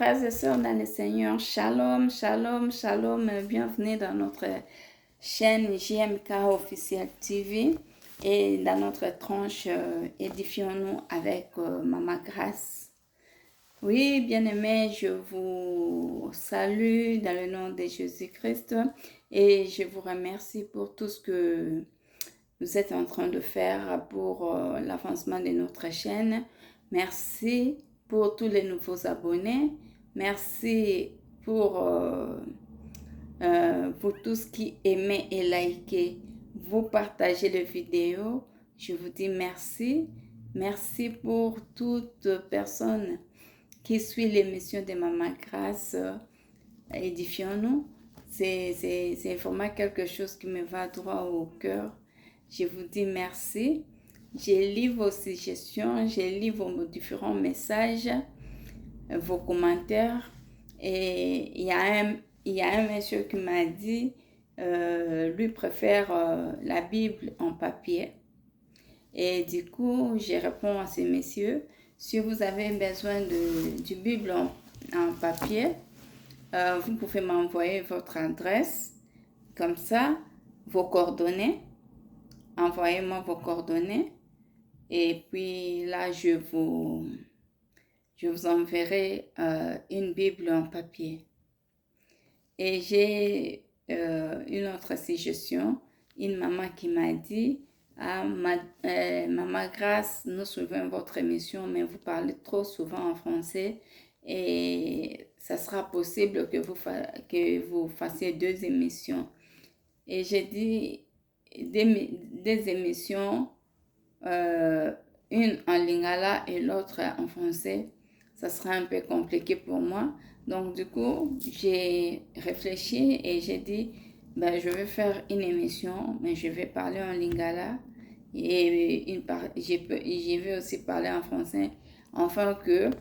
Frères et sœurs dans le Seigneur, shalom, shalom, shalom, bienvenue dans notre chaîne JMK Officiel TV et dans notre tranche Édifions-nous avec Maman Grâce. Oui, bien-aimés, je vous salue dans le nom de Jésus-Christ et je vous remercie pour tout ce que vous êtes en train de faire pour l'avancement de notre chaîne. Merci pour tous les nouveaux abonnés. Merci pour tous qui aimez et likez. Vous partagez les vidéos. Je vous dis merci. Merci pour toute personne qui suit l'émission de Maman Grâce. Édifions-nous. C'est vraiment quelque chose qui me va droit au cœur. Je vous dis merci. Je lis vos suggestions, je lis vos différents messages, vos commentaires. Et il y a un monsieur qui m'a dit, lui préfère la Bible en papier. Et du coup, je réponds à ces messieurs, si vous avez besoin du Bible en papier, vous pouvez m'envoyer votre adresse, comme ça, vos coordonnées. Envoyez-moi vos coordonnées et puis là, je vous enverrai une Bible en papier. Et j'ai une autre suggestion, une maman qui m'a dit, Maman Grâce, nous suivons votre émission, mais vous parlez trop souvent en français et ça sera possible que vous fassiez 2 émissions. Et j'ai dit des émissions, une en lingala et l'autre en français, ça sera un peu compliqué pour moi. Donc du coup, j'ai réfléchi et j'ai dit, je vais faire une émission, mais je vais parler en lingala et je vais aussi parler en français, afin que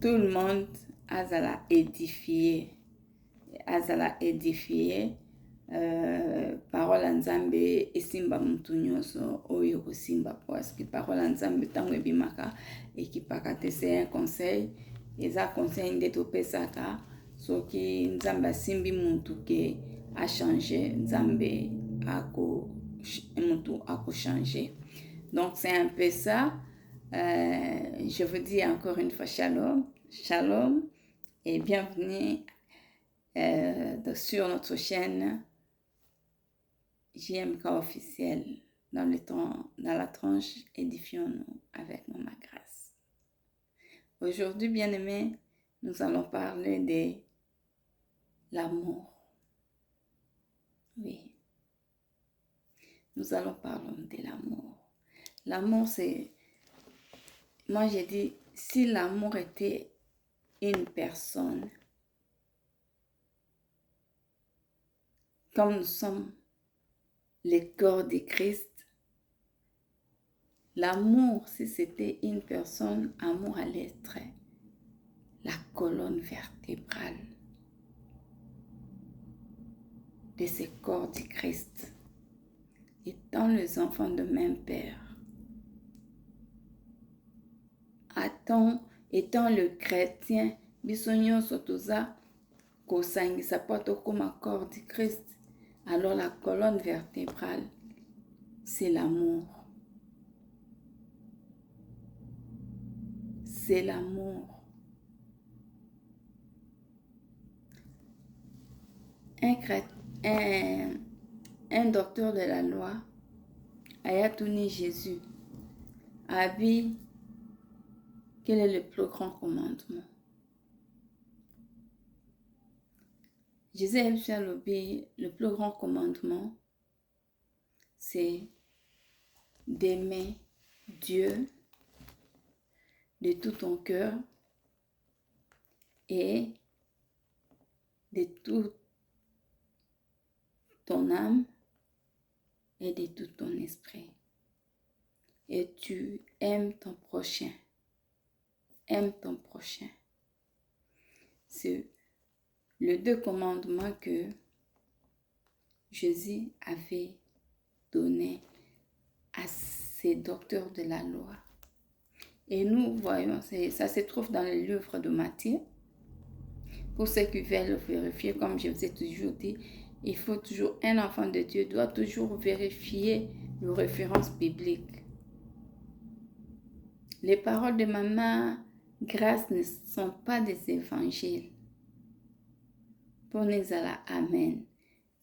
tout le monde azala édifié. Parole nzambe esimba mutu nyonso oyo kosimba, parce que parole nzambe tango ebimaka ekipaka te. C'est un conseil, eza conseil nde topesaka soki nzambe asimbi mutu ke a changer, nzambe mutu ako changer. Donc c'est un peu ça. Je vous dis encore une fois shalom, shalom et bienvenue sur notre chaîne JMK officiel dans la tranche Édifions-nous avec Maman Grâce. Aujourd'hui, bien-aimés, nous allons parler de l'amour. Oui, nous allons parler de l'amour. L'amour, c'est... Moi, j'ai dit, si l'amour était une personne, comme nous sommes le corps de Christ, l'amour, si c'était une personne, amour allait être la colonne vertébrale de ce corps de Christ, étant les enfants de même Père, étant le chrétien, bisogno sotoza kosangisa poto comme corps de Christ. Alors la colonne vertébrale, c'est l'amour. C'est l'amour. Un docteur de la loi, Ayatouni Jésus, a dit quel est le plus grand commandement. Jésus a dit le plus grand commandement, c'est d'aimer Dieu de tout ton cœur et de toute ton âme et de tout ton esprit. Et tu aimes ton prochain. Aime ton prochain. C'est les 2 commandements que Jésus avait donnés à ces docteurs de la loi. Et nous voyons, ça se trouve dans le livre de Matthieu. Pour ceux qui veulent vérifier, comme je vous ai toujours dit, il faut toujours, un enfant de Dieu doit toujours vérifier les références bibliques. Les paroles de Maman Grâce ne sont pas des évangiles. Pour nous à la Amen.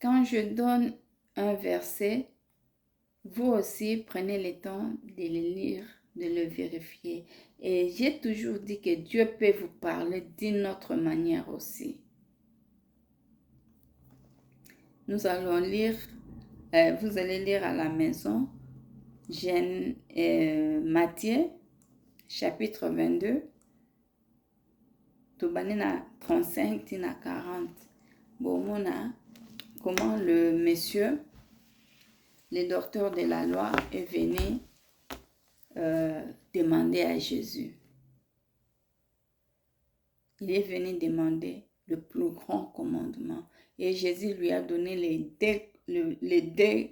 Quand je donne un verset, vous aussi prenez le temps de le lire, de le vérifier. Et j'ai toujours dit que Dieu peut vous parler d'une autre manière aussi. Nous allons lire, vous allez lire à la maison, Matthieu, chapitre 22, Tobanina 35, tina 40. Bon, comment le monsieur, le docteur de la loi, est venu demander à Jésus. Il est venu demander le plus grand commandement. Et Jésus lui a donné les deux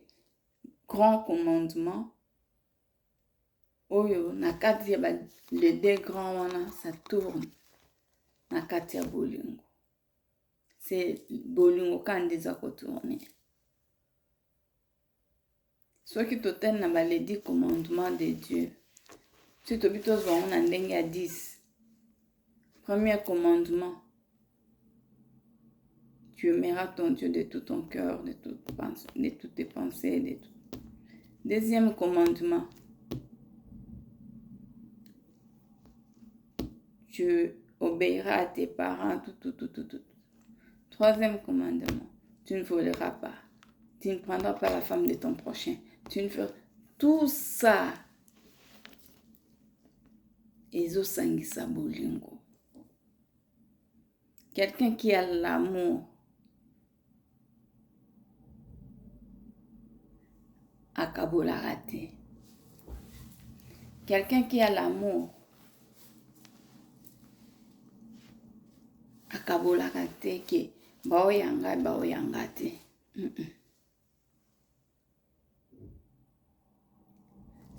grands commandements. Oyo, les deux grands, ça tourne. Na katia bolingo. C'est bolingo quand des tourner. Ce qui te tient dans les 10 commandements de Dieu. Si tu habites on a 10. Premier commandement. Tu aimeras ton Dieu de tout ton cœur, de toutes tes pensées, de tout. Deuxième commandement. Tu obéiras à tes parents, tout. Troisième commandement. Tu ne voleras pas. Tu ne prendras pas la femme de ton prochain. Tu ne feras tout ça. Ezo sangisa bolingo. Quelqu'un qui a l'amour akabola raté. Quelqu'un qui a l'amour akabola raté ke baoyanga te.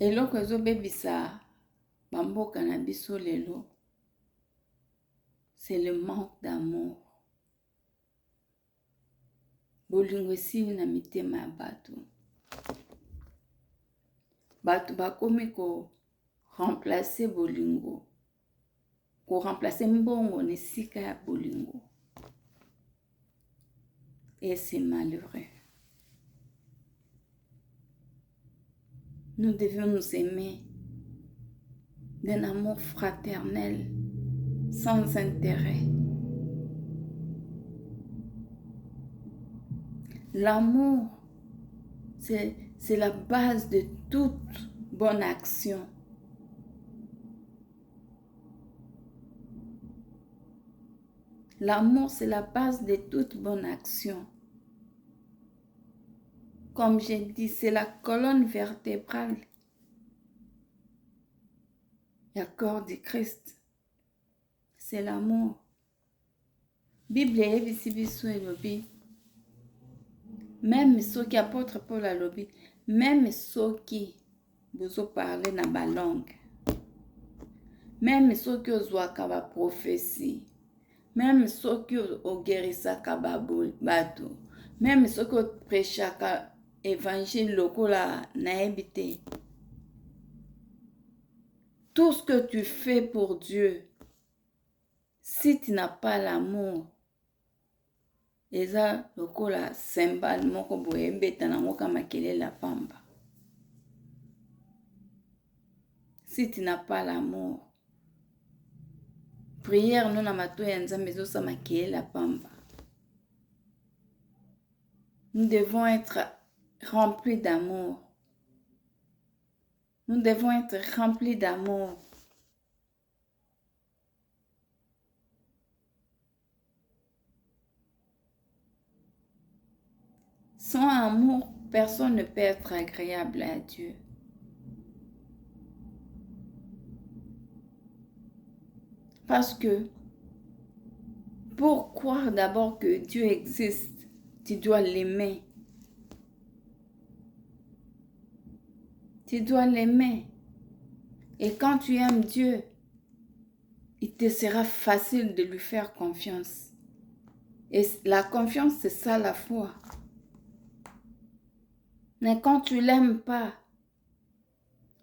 Eloko ezobebisa bamboka na biso lelo, c'est le manque d'amour. Bolingo esili na mitema ya bato. Bato bakomi ko remplacer bolingo. Ko remplacer mbongo na esika ya bolingo. Et c'est malheureux. Nous devons nous aimer d'un amour fraternel, sans intérêt. L'amour, c'est la base de toute bonne action. L'amour, c'est la base de toute bonne action. Comme j'ai dit, c'est la colonne vertébrale. Le corps du Christ, c'est l'amour. Bible est visible lobi. Même ceux qui apôtre Paul a lobi, même ceux qui vous ont parlé dans la langue, même ceux qui ont la prophétie, même ceux qui ont guéri sa bateau, même ceux qui ont prêché l'évangile lokola naebite. Tout ce que tu fais pour Dieu, si tu n'as pas l'amour, eza lokola symbole moko boye mbeta na moka makele la pamba. Si tu n'as pas l'amour, prière non na mato ya nzambe ezosa makele la pamba. Nous devons être remplis d'amour. Nous devons être remplis d'amour. Sans amour, personne ne peut être agréable à Dieu. Parce que, pour croire d'abord que Dieu existe, tu dois l'aimer. Tu dois l'aimer. Et quand tu aimes Dieu, il te sera facile de lui faire confiance. Et la confiance, c'est ça la foi. Mais quand tu ne l'aimes pas,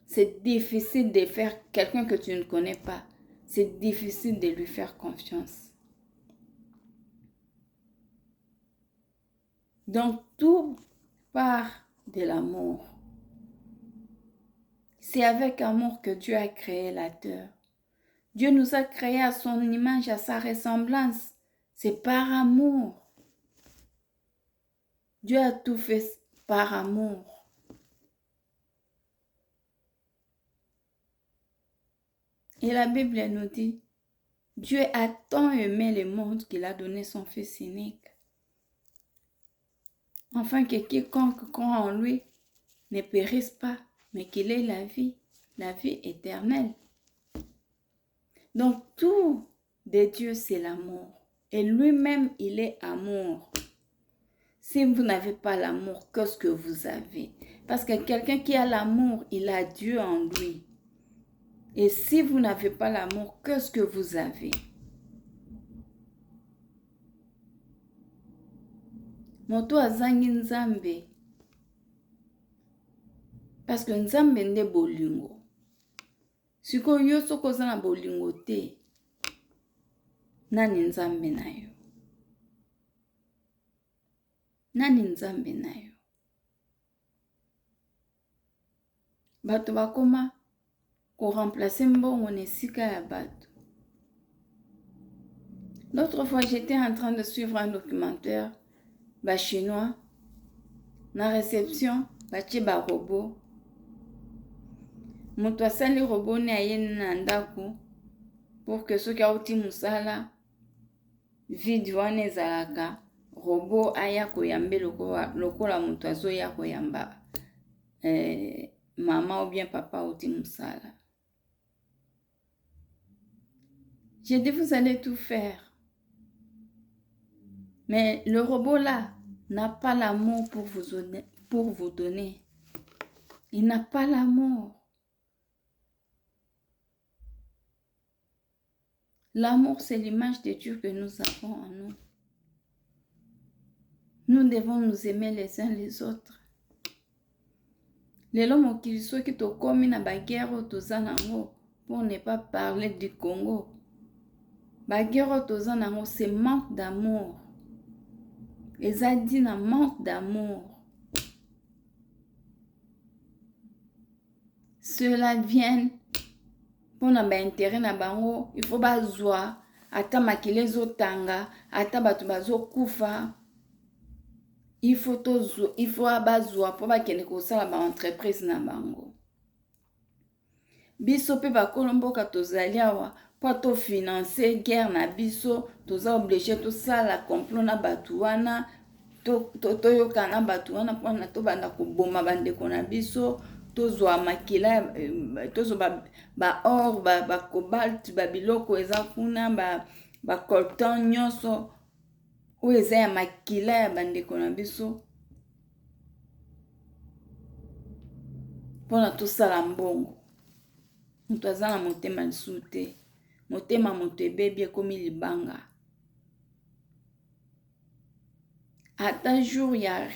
c'est difficile de faire quelqu'un que tu ne connais pas. C'est difficile de lui faire confiance. Donc, tout part de l'amour. C'est avec amour que Dieu a créé la terre. Dieu nous a créés à son image, à sa ressemblance. C'est par amour. Dieu a tout fait par amour. Et la Bible nous dit, Dieu a tant aimé le monde qu'il a donné son Fils unique. Afin que quiconque croit en lui ne périsse pas, mais qu'il ait la vie éternelle. Donc tout de Dieu, c'est l'amour. Et lui-même, il est amour. Si vous n'avez pas l'amour, qu'est-ce que vous avez? Parce que quelqu'un qui a l'amour, il a Dieu en lui. Et si vous n'avez pas l'amour, qu'est-ce que vous avez? Moto azangi nzambe. Parce que nzambe nde bolingo. Siko yo soko zana bolingo te. Nani nzambe na yo? Nani nzambe na yo? Bato bakoma ko remplacer mbongo na esika ya bato. L'autre fois, j'étais en train de suivre un documentaire chinois. Na réception, batie ba robot. Moto asali robot ne ayeni na ndako pour que soki auti musala vide wana ezalaka robot aya koyambe lokola moto azoya koyamba maman ou bien papa auti musala. J'ai dit vous allez tout faire. Mais le robot là n'a pas l'amour pour vous donner. Il n'a pas l'amour. L'amour, c'est l'image de Dieu que nous avons en nous. Nous devons nous aimer les uns les autres. Les hommes qui sont qui te commis na baguerre tozanango pour ne pas parler du Congo. Baguerre tozanango, c'est manque d'amour. Les adina manque d'amour. Cela vient pour na intérêt na bango, il faut bazwa ata makile zo tanga, ata batu bazo kufa. Il faut abazwa pour bakene kosala ba entreprise na bango. Biso pe bakolomboka tozali awa po to financer guerre na biso, toza obligé to sala complot na batu wana, to yoka na batu wana po na to banda ko boma bandeko na biso. Tozwa makila, tozwa ba or, ba cobalt, ba biloko eza kuna, ba coltan nyonso ou eza ya makila ya bandeko na biso pona tosala mbongo. Moto aza na motema lisusu te. Motema moto ebebi ekomi libanga. Ata jour ya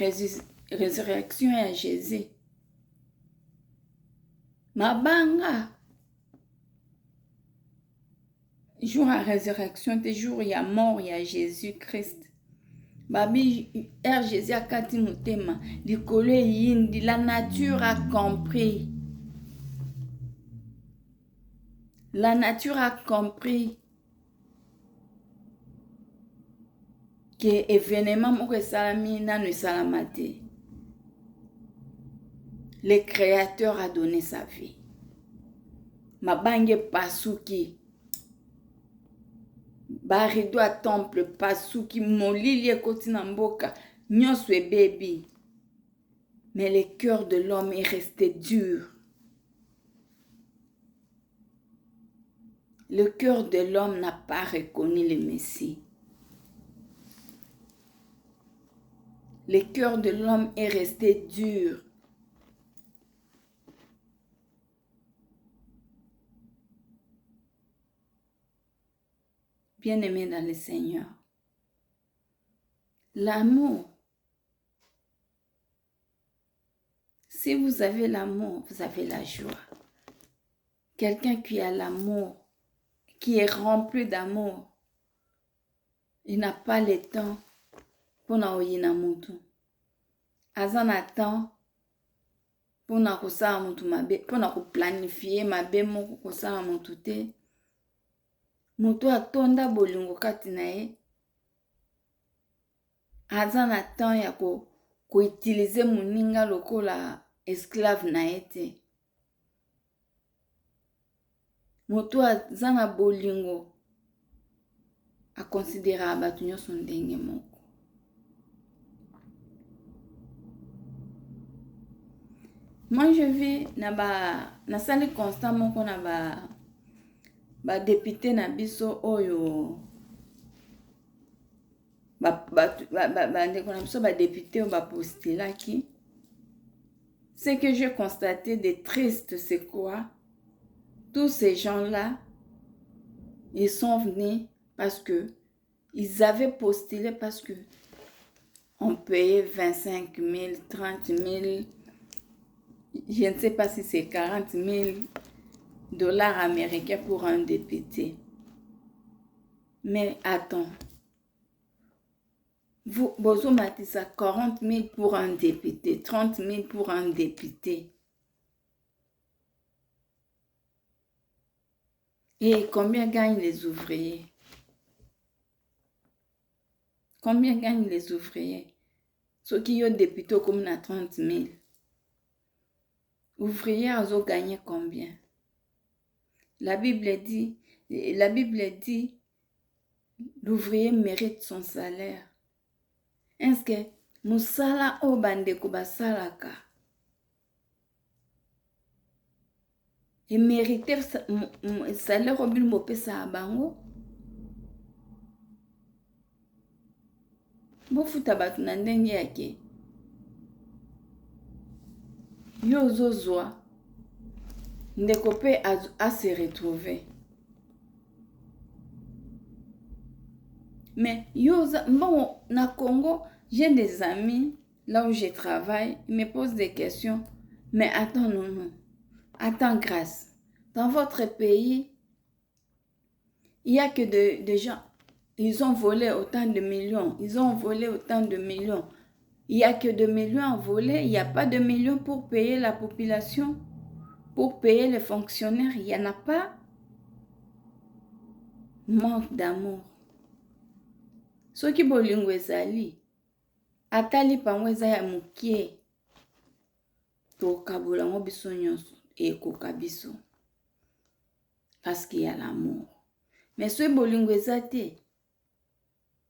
résurrection ya Jésus, mabanga. Jour ya résurrection te jour ya mort ya Jésus-Christ. Babi Jésus a kati motema likolo yindi, la nature a compris. La nature a compris que événement moko esalami nanu esalama te. Le Créateur a donné sa vie. Mabange pasuki. Barido a temple pasuki, molili ekoti na mboka, nyonso ebebi. Mais le cœur de l'homme est resté dur. Le cœur de l'homme n'a pas reconnu le Messie. Le cœur de l'homme est resté dur. Bien-aimés dans le Seigneur, l'amour, si vous avez l'amour, vous avez la joie. Quelqu'un qui a l'amour, qui est rempli d'amour, il n'a pas le temps pour na mutu. Aza na temps pour na kosala mutu mabe, pour na planifier mabe moko kosala mutu te. Mutu atonda bolingo kati na ye. Aza na temps ya ko utiliser moninga lokola esclave na ye te. Mutu aza na bolingo akonsidera bato nyonso ndenge moko. Moi je vis na sali constant moko na ba député na biso oyo ndeko na biso ba député oyo postulaki. Ce que j'ai constaté de triste, c'est quoi? Tous ces gens-là, ils sont venus parce que ils avaient postulé parce que on payait 25 000, 30 000, je ne sais pas si c'est 40 000 dollars américains pour un député. Mais attends, vous matissa 40 000 pour un député, 30 000 pour un député. Et combien gagnent les ouvriers? Combien gagnent les ouvriers? Ceux qui ont député comme na 30 000. Ouvriers ont gagné combien? La Bible dit, l'ouvrier mérite son salaire. Est-ce que musala o bandeko basalaka? Et mériter salaire au bilmo pesa bango? Bofuta batu na ndenge yake. Yo zozwa. Ndeko pe a se retrouver. Mais bon, na Congo, j'ai des amis, là où je travaille, ils me posent des questions. Mais attends, non. Attends, grâce. Dans votre pays, il n'y a que des gens, ils ont volé autant de millions. Ils ont volé autant de millions. Il n'y a que de millions à voler. Il n'y a pas de millions pour payer la population, pour payer les fonctionnaires. Il n'y en a pas. Manque d'amour. Ceux qui bolingo ezali, atali pango eza ya mukie, to kabola ngo biso nyonso, ekoka biso. Parce qu'il y a l'amour. Mais ceux bolingo ezate,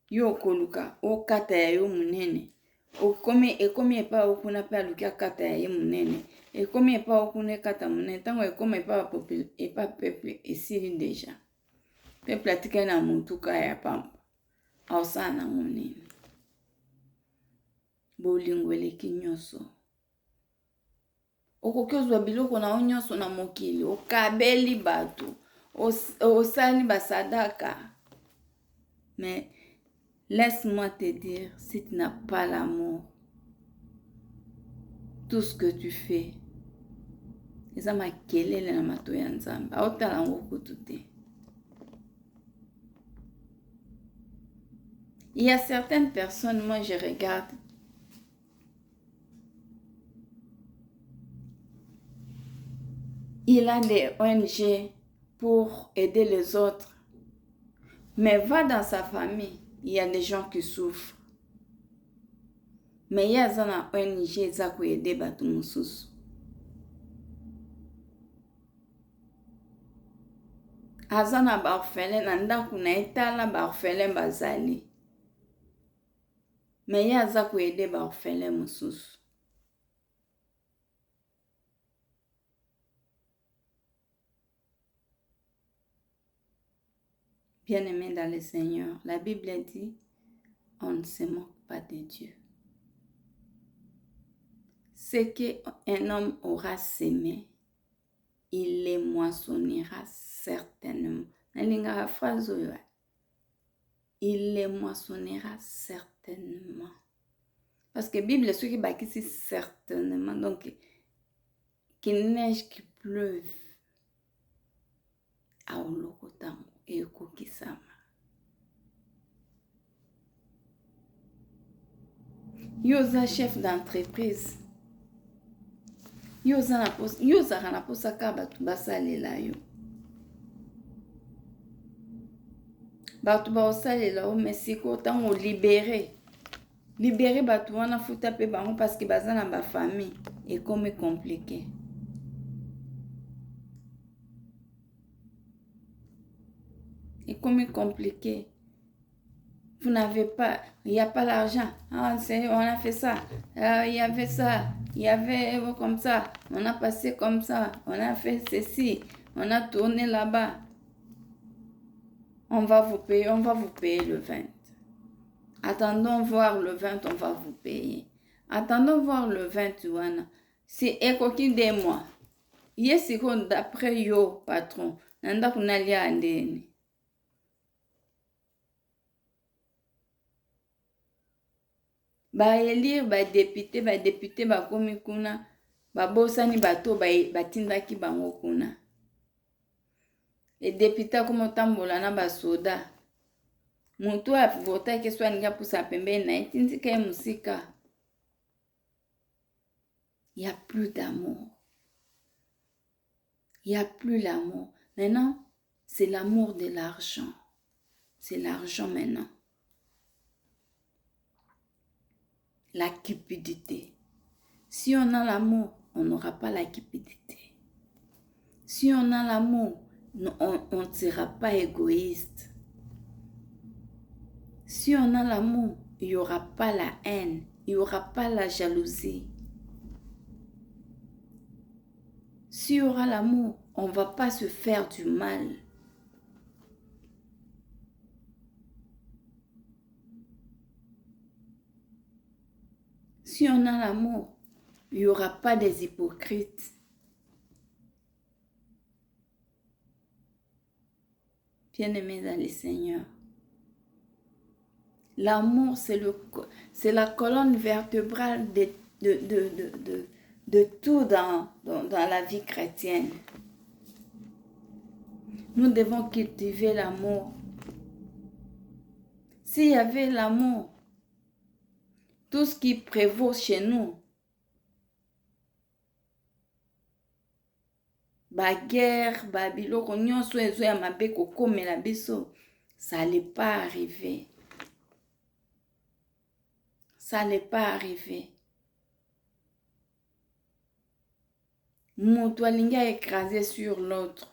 yo koluka, o kata ya yo munene, ekomi epa okuna pe alukia kata ya ye munene, ekomi epa okuna kata munene, tango ekomi epa peuple esili déjà. Peuple atika na mutuka ya pamba. Ausana munene. Bolingo eleki nyonso. Okokozwa biloko na nyonso na mokili, okabeli bato, osali basadaka. Mais laisse-moi te dire, si tu n'as pas l'amour, tout ce que tu fais, eza makelele na mato ya Nzambe, aotala ngo kutu te. Il y a certaines personnes, moi je regarde, il a des ONG pour aider les autres. Mais va dans sa famille, il y a des gens qui souffrent. Mais il y a des ONG qui aider bato mususu. Azana ba orphelin na ndaku na etala ba orphelin bazali. Mais il y a des aider ba orphelin mususu. Bien-aimés dans le Seigneur, la Bible dit, on ne se moque pas de Dieu. Ce qu'un homme aura sémé, il les moissonnera certainement. Nalinga phrase oyo. il les moissonnera certainement. Parce que la Bible, ce qui est ici certainement. Donc, qu'il neige, qu'il pleuve. À Olokotango et Kokisama. Yoza chef d'entreprise. Yoza na posa ka batu basalela yo. Batu ba osalela o mesiko tango libéré. Libéré batu wana futa pe bango parce que baza na ba famille et comme compliqué. Et comme compliqué. Vous n'avez pas, il n'y a pas l'argent. Ah, on a fait ça. Il y avait ça. Il y avait comme ça. On a passé comme ça. On a fait ceci. On a tourné là-bas. On va vous payer le 20. Attendons voir le 20, on va vous payer. Attendons voir le 20, Wana. C'est ekoki des mois. Yes, d'après yo, patron. Nanda kunalia andeni. Élire député bakomi kuna babosani bato batindaki bango kuna. Les députés comme otambola na basoda. Mutu a vota ke swa ninga pusa pembeni na itindika musika. Il n'y a plus d'amour. Il n'y a plus l'amour. Maintenant, c'est l'amour de l'argent. C'est l'argent maintenant. La cupidité. Si on a l'amour, on n'aura pas la cupidité. Si on a l'amour, on ne sera pas égoïste. Si on a l'amour, il n'y aura pas la haine, il n'y aura pas la jalousie. Si il y aura l'amour, on ne va pas se faire du mal. Si on a l'amour, il n'y aura pas des hypocrites. Bien-aimés dans le Seigneur, l'amour, c'est la colonne vertébrale de tout dans la vie chrétienne. Nous devons cultiver l'amour. S'il y avait l'amour, tout ce qui prévaut chez nous, guerre, biloko nyonso ezo ya mabe kokomela biso, ça n'allait pas arriver. Ça n'allait pas arriver. Moto alingi a écrasé sur l'autre.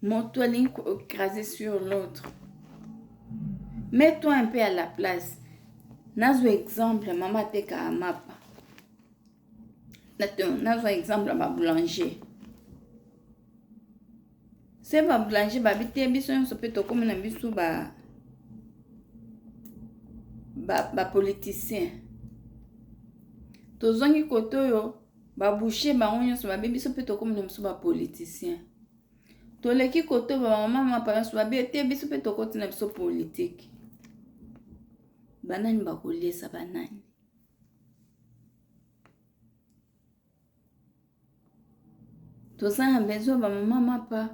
Moto alingi écrasé sur l'autre. Mets-toi un peu à la place. Nazo exemple, maman teka amapa. Nazo exemple, ma boulanger. C'est ma boulanger, babité biso yon sope to comme na biso ba politicien. Tozongi koto yo, ba boucher ba onyo so ba biso pe to comme na biso ba politicien. Toleki koto ba maman pa so ba biso biso pe to koto na biso politique. Banani ba kolesa banani. Tozana besoin ba maman pa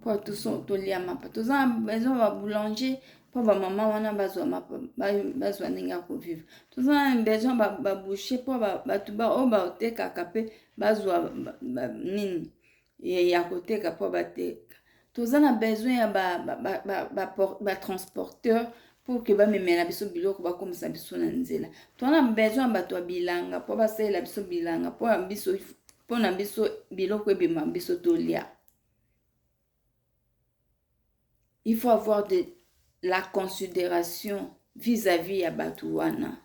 pour tout son tolia mapa. Tozana besoin ba boulanger pour ba maman wana bazwa mapa bazwa ninga ko vivre. Tozana besoin ba boucher pour ba tuba o ba oteka kape bazwa nini ya koteka pour ba teka. Tozana besoin ya ba transporteur pour que ba memela biso biloko ba komisa biso na nzela. Tozana besoin ba to bilanga pour ba sela biso bilanga pour biso pour na biso biloko ebima biso tolia. Il faut avoir de la considération vis-à-vis ya batuwana.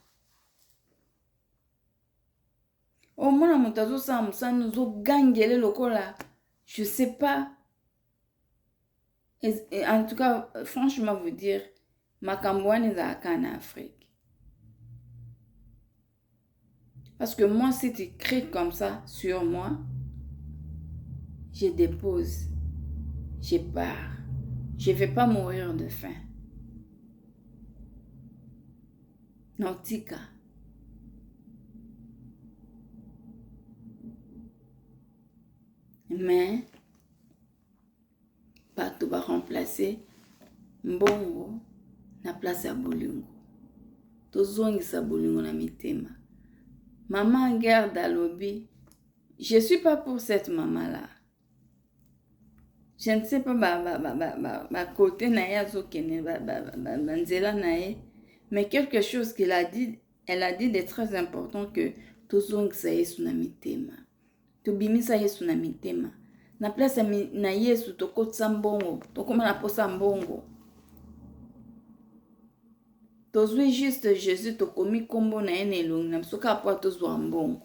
Au moins motazo sa musano zo gangele lokola, je sais pas. Et en tout cas, franchement vous dire, makambouane za en Afrique. Parce que moi, si tu cries comme ça sur moi, je dépose. je pars. Je ne vais pas mourir de faim. Nautica. Mais, bato va remplacer mbongo na place ya bolingo. Tozongisa bolingo na mitema. Maman garde alobi. Je ne suis pas pour cette maman-là. Je ne sais pas côté naïa zokene banzela naïe, mais quelque chose qu'elle a dit, elle a dit de très important que tozongisa Yesu na mitema. Tobimisa Yesu na mitema. Na place na Yesu tokotsa mbongo, tokoma na posa mbongo. Tozwi juste Jésus tokomi kombo na ene elongi na soka po tozwa mbongo.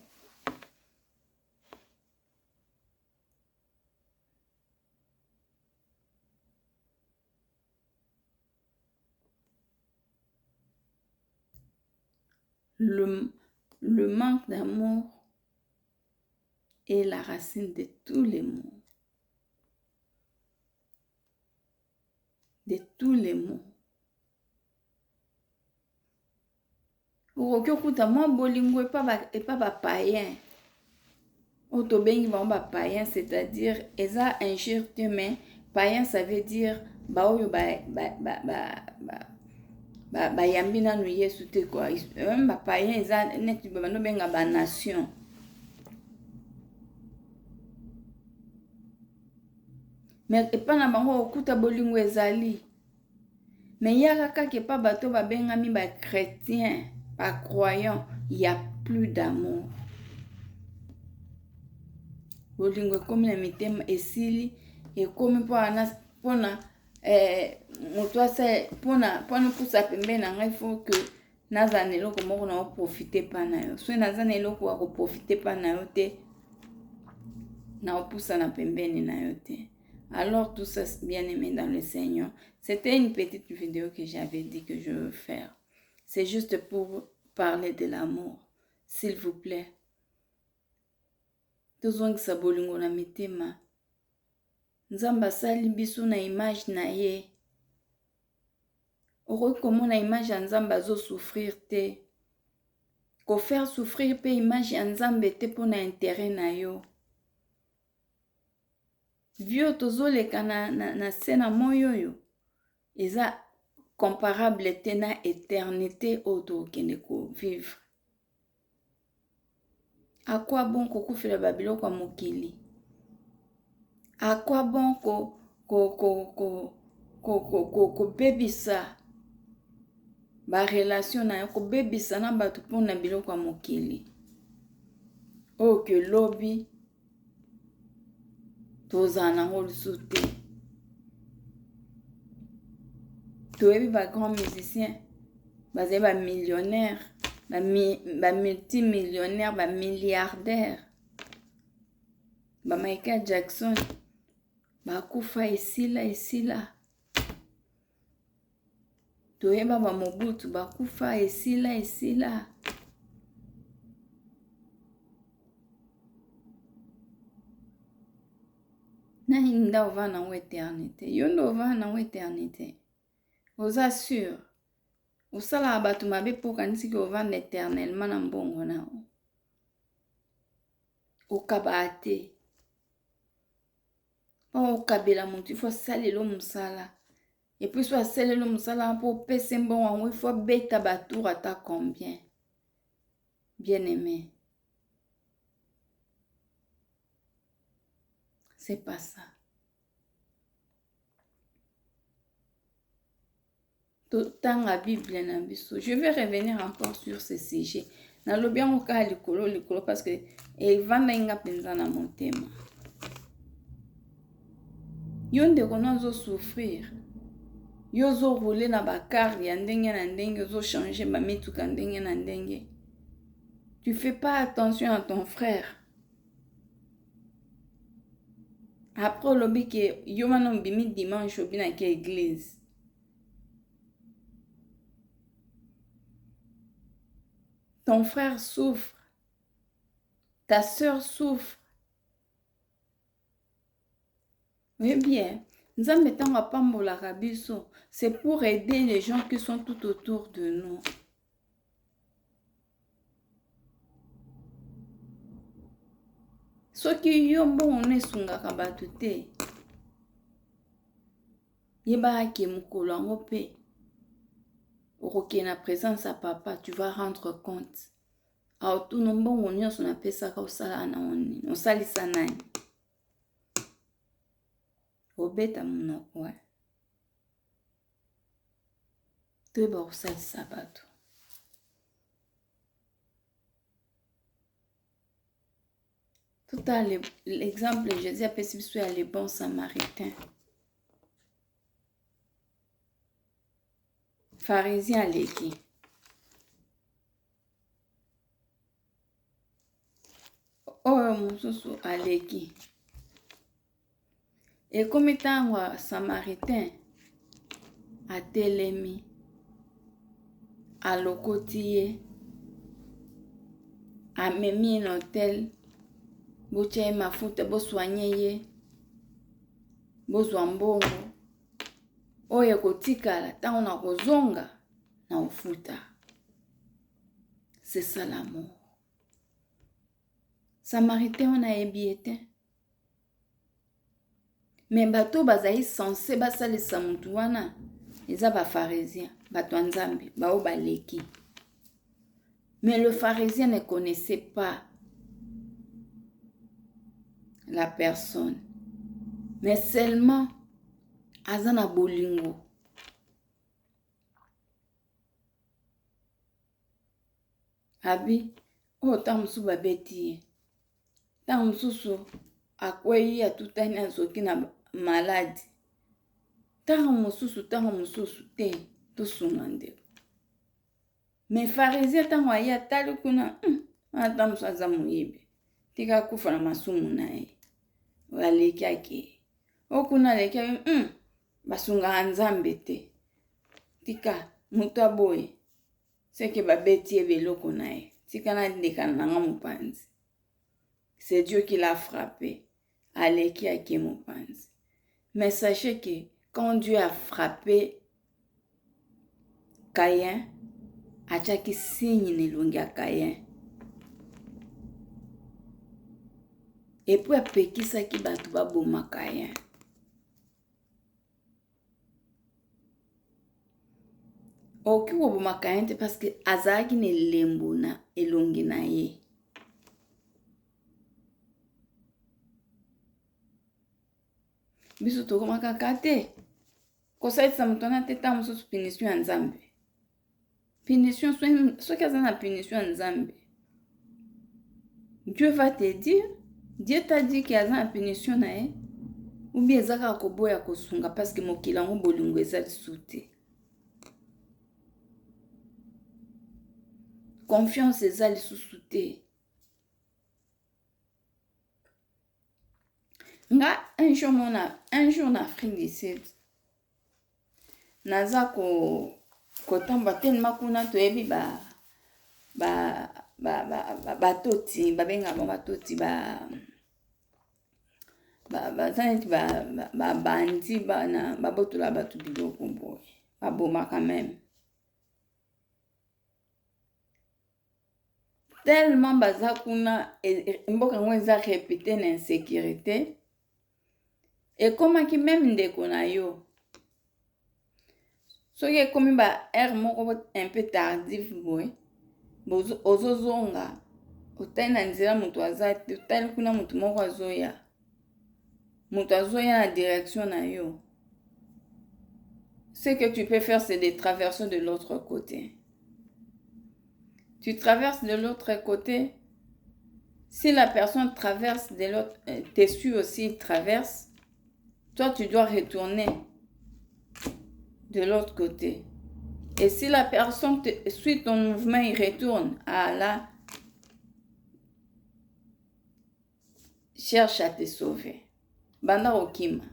Le manque d'amour est la racine de tous les maux. De tous les maux. Okuta moi bolingo et pas ba païen. Oto bengi ba païen, c'est-à-dire eza injure mais païen ça veut dire ba oyo ba yambina no Yesu te quoi. Même ba païen eza net ba no benga ba nation. Mais epa na bango okuta bolingo ezali. Mais yaka kaka pas bato ba benga mi ba chrétien, ba croyant, il y a plus d'amour. Bolingo comme na mitema esili et comme pona moto sa pona pousa pembe na ngai faut que nazana eloko moko na profiter pa na yo. So nazana eloko wa ko profiter pa na yo te na pousa na pembeni na yo te. Alors tout ça, bien-aimé dans le Seigneur, c'était une petite vidéo que j'avais dit que je veux faire. C'est juste pour parler de l'amour. S'il vous plaît. Tozongisa bolingo na mitema. Nzamba sali biso na image na ye. Oro komona image ya Nzamba zo souffrir te. Ko faire souffrir pe image ya Nzambe te pona intérêt na yo. Vio tozoleka na sena moyo yo. Eza comparable te na éternité oto kende ko vivre. À quoi bon kokufela babilo kwa mokili? À quoi bon ko bebisa ba relation na yo ko bebisa na batu pona biloko ya mokili? O que lobby tozana ngol soute. Toyebi ba grand musicien, bazé ba millionnaire, ba multimillionnaire, ba milliardaire. Ba Michael Jackson, ba kufa esila. Toyeba ba Mobutu, ba kufa esila. Nani nda ova na éternité? Yondo ova na éternité. Oza sûr. Osala batu mabe po kanisi ki ova éternellement na mbongo na o. Okabate. Okabela mutu, il faut salelo musala. Et puis soit salelo musala pour pese mbongo, il faut beta batour ata combien. Bien aimé. C'est pas ça. Dans la Bible, je vais revenir encore sur ce sujet. Dans le bien au cas likolo parce que il va n'enga penza na mon thème. Yonde konazo souffrir. Yozo rouler na bakar ya ndenge na ndenge, yozo changer ba mituka ndenge na ndenge. Tu fais pas attention à ton frère. Après le bique yo manon bimi dimanche obina ke église. Ton frère souffre. Ta sœur souffre. Oui bien. Nzambe tanga pambola kabiso, c'est pour aider les gens qui sont tout autour de nous. Soki yo mbongo nesungaka bato te, yeba ke mukolo yango pe, okoke na présence à papa, tu vas rendre compte. Aotuna mbongo nyonso napesaka osala na oni, osalisa nani? Obeta munoko, toyeba osalisa bato. Tout à l'exemple, Jésus a spécifié à les bons samaritains. Pharisien aleki. Oyo mususu aleki. Et comme étant samaritain, atelemi, alokoti, amemi un hôtel, boche mafuta, bo soigné ye, bo zwambongo, oyo kotikala, tango na kozonga, na ufuta. C'est ça l'amour. Samaritain on a ébiété. Mais bato bazali censé basalisa mutu wana, eza ba pharisien, bato nzambe, bao baleki. Mais le pharisien ne connaissait pas la personne. Mais seulement azana bolingo. Abi, o tamusu babeti. Tamusu akwei ya tutani azoki na malade. Tango mususu te tosunga ndeko. Mais pharisien tango aya tali kuna tamusu aza muyibe. Tika kufa na masumu na ye. Aleki ake. Okuna leki basunga nzambe te. Tika mutu aboye. Seke babeti ebeloko na ye. Tika na ndeka nanga mupanzi. C'est Dieu qui l'a frappé. Aleki ake mupanzi. Mais sachez que quand Dieu a frappé Caïn, achaki signe nelongi ya Caïn. Et puis apekisaki bato baboma Caïn. Oki koboma Caïn te parce que azalaki ne lembo na elongi na ye. Biso tokomaka kate. Kosalisa mutu wana te ta mususu punition ya Nzambe. Punition, soki aza na punition ya Nzambe. Dieu va te dire, Dieu t'a dit qu'il y a une punition na ye. Ou bien ezaka koboya kosunga parce que mokili yango bolingo eza lisusu te. Confiance eza lisusu te. Nga un jour na Afrique du Sud. Naza kotamba tellement kuna toyebi batoti babenga batoti bazaneti bandi bana babotola batu biloko boye baboma quand même. Tellement baza kuna mboka ngo eza répété na insécurité. Et comment qui même ndeko na yo. Soki ekomi ba air moko un peu tardif boye. Ozozonga. Otali na nzela mutu aza te. Otali kuna mutu moko azoya. Mutu azoya na direction na yo. Ce que tu peux faire, c'est de traverser de l'autre côté. Tu traverses de l'autre côté. Si la personne traverse de l'autre, t'es sûr aussi, il traverse. Toi, tu dois retourner de l'autre côté. Et si la personne suit ton mouvement, il retourne. Ah là, cherche à te sauver. Banda Okima.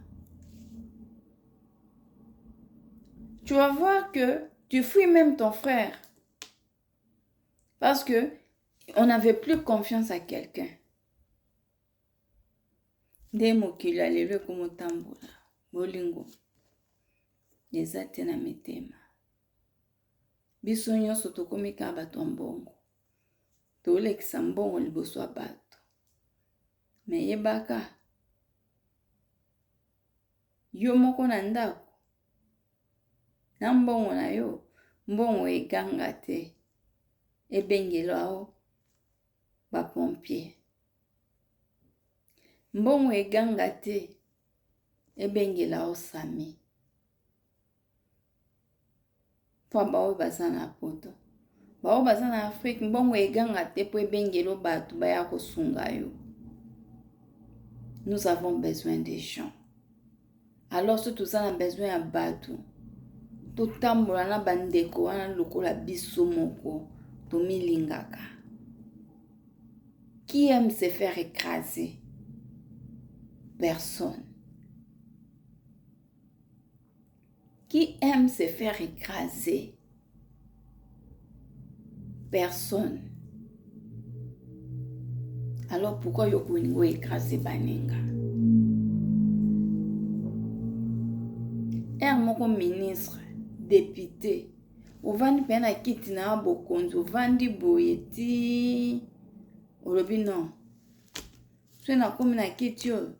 Tu vas voir que tu fuis même ton frère. Parce que on n'avait plus confiance à quelqu'un. Des mots qu'il a levé comme tamboula. bolingo eza te na mitema. Biso nyonso tokomi kaka bato ya mbongo, tolekisa mbongo liboso ya bato. Me yebaka yo moko na ndako na mbongo na yo, mbongo eganga te, ebengela o bapompier. Mbongo eganga te, ebengela o sami. Po bao baza na poto, bao baza na Afrique, mbongo eganga te po ebengela bato baya kosunga yo. Nous avons besoin des gens. Alors si nous avons besoin ya bato, totambola na bandeko wana lokola biso moko, tomilingaka. Qui aime se faire écraser? Personne. Qui aime se faire écraser? Personne. Alors pourquoi yokoningo écraser baninga? Moko ministre, député, ovandi pe na kiti na bokonzi, ovandi boye ti olobi non. So na komi na kiti yo,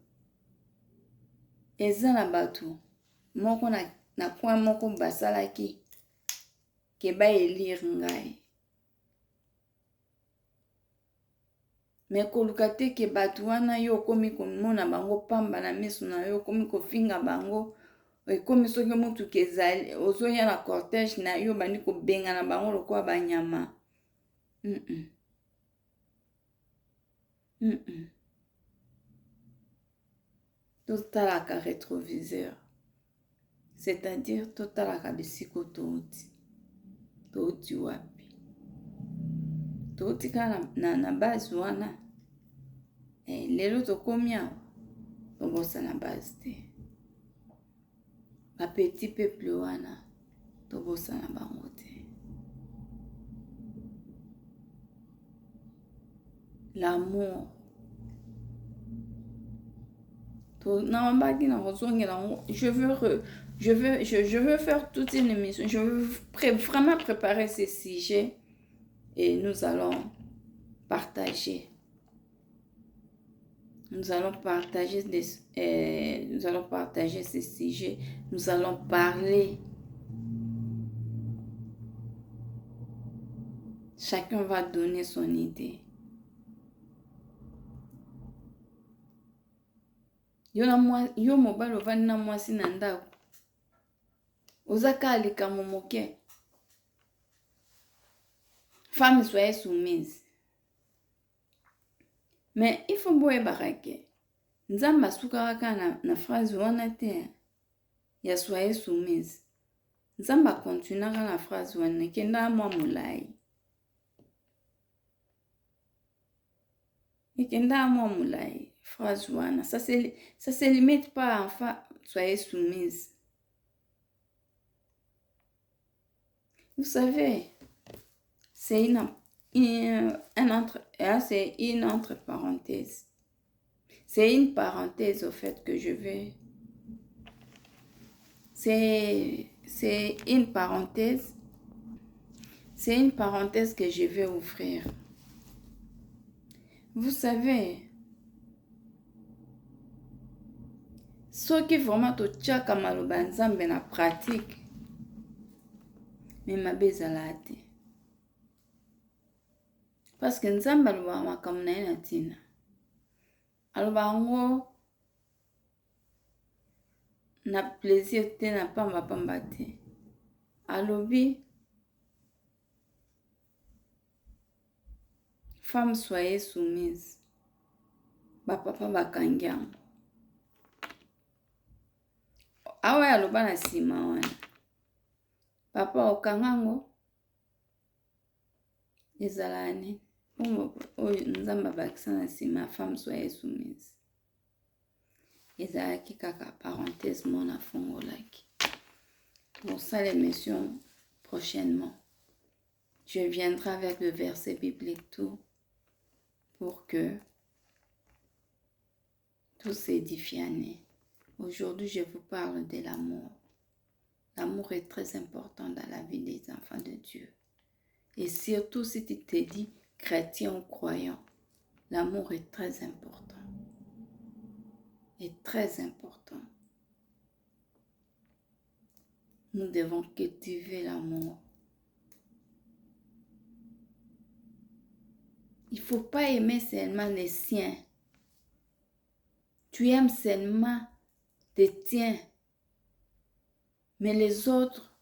eza na bato moko na kwa moko basalaki ke ba élire ngai. Me koluka te ke bato wana yo komi komona bango pamba na miso na yo, komi kofinga bango. Comme soki mutuka ezali ozoya na cortège na yo bandi kobenga na bango lokola banyama. Totalaka rétroviseur, c'est-à-dire totalaka bisiko touti wapi. Touti ka na base wana. Lelo tokomi awa tobosa na base te. A petit peuple wana tobosa na bango te. L'amour. Je veux faire toute une émission. Je veux vraiment préparer ces sujets et nous allons partager. Nous allons partager ces sujets. Nous allons parler. Chacun va donner son idée. Yo mobile ovani na mwasi na ndako. Ozaka alika momoke. Femme soyez soumise. Mais il faut boye barake. Nzamba sukaka na phrase wana te. Ya soyez soumise. Nzamba continuera na phrase wana kenda mwa mulai. Kenda mwa mulai. Phrase wana. Ça se limite pas à enfin soyez soumise. Vous savez, c'est une entre parenthèses. C'est une parenthèse au fait que je vais. C'est une parenthèse. C'est une parenthèse que je vais ouvrir. Vous savez, ce qui vraiment te tchaka maloba nzambe na pratique, mais ma bezalate. Parce que nzambe aloba makambo na ye na ntina. Aloba ngo na plaisir te na pamba te. Alobi femme soyez soumise. Ba papa bakangi yango. Awa aloba na sima wana. Papa okangango ezalani. Nzamba bakisa na sima femme soyez soumise. Ezalaki kaka parenthèse mona fongolaki. Pour ça l'émission prochainement. Je viendrai avec le verset biblique tout pour que tout s'édifie. Aujourd'hui, je vous parle de l'amour. L'amour est très important dans la vie des enfants de Dieu. Et surtout si tu te dis chrétien ou croyant, l'amour est très important. Est très important. Nous devons cultiver l'amour. Il ne faut pas aimer seulement les siens. Tu aimes seulement tes tiens. Mais les autres,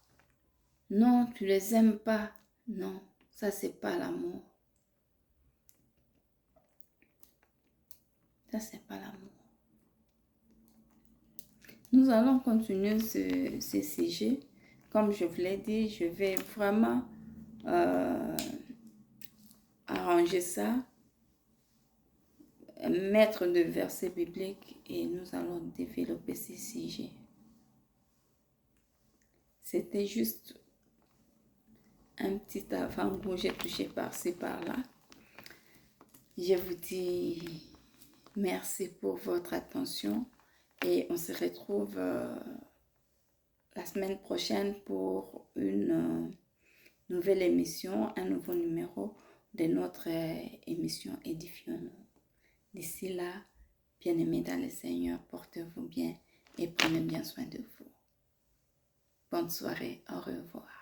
non, tu les aimes pas. Non, ça c'est pas l'amour. Ça c'est pas l'amour. Nous allons continuer ce sujet. Comme je vous l'ai dit, je vais vraiment arranger ça, mettre de versets bibliques et nous allons développer ce sujet. C'était juste un petit avant-goût, j'ai touché par-ci, par-là. Je vous dis merci pour votre attention et on se retrouve la semaine prochaine pour une nouvelle émission, un nouveau numéro de notre émission Édifions-nous. D'ici là, bien-aimés dans le Seigneur, portez-vous bien et prenez bien soin de vous. Bonne soirée, au revoir.